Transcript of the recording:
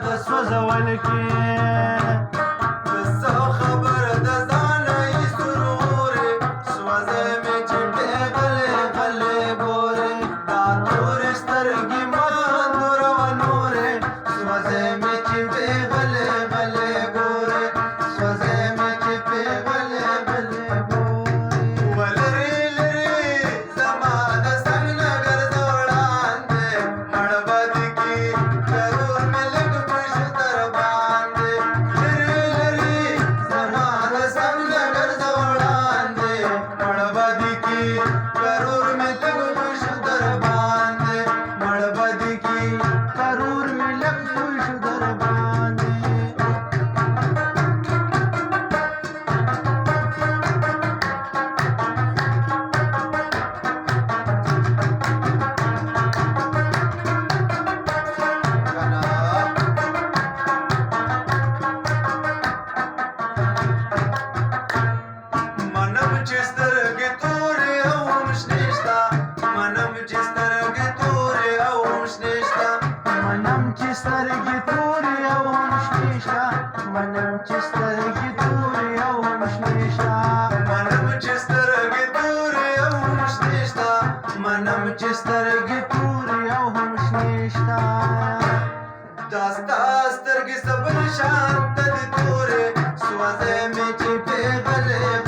د سوځول کې څه خبر د ځانه یې سرورې سوځې مې چې غلې غلې ګورې دا تورې سترګې ما نوروه نورې سوځې مې چې غلې غلې ګورې سوځې مې چې غلې غلې ګورې ولرې لرې زما د څنګ نه ګرځه وړاندې مړ بد کې ضرور مې لږ پوښ در باندې لرې لرې زما د څنګ نه ګرځه وړاندې مړ بد کې ضرور مې لږ پوښ در باندې مړ بد کې ضرور مې لږ پوه شو در باندې منم چې سترګې تورې او هم شنې شته منم چې سترګې تورې او هم شنې شته منم چې سترګې تورې او هم شنې شته منم چې سترګې تورې او هم شنې شته منم چې سترګې تورې او هم شنې شته منم چې سترګې تورې او هم شنې شته دا ستا سترګې سبل شان ته دي تورې سوځې مې چې غلې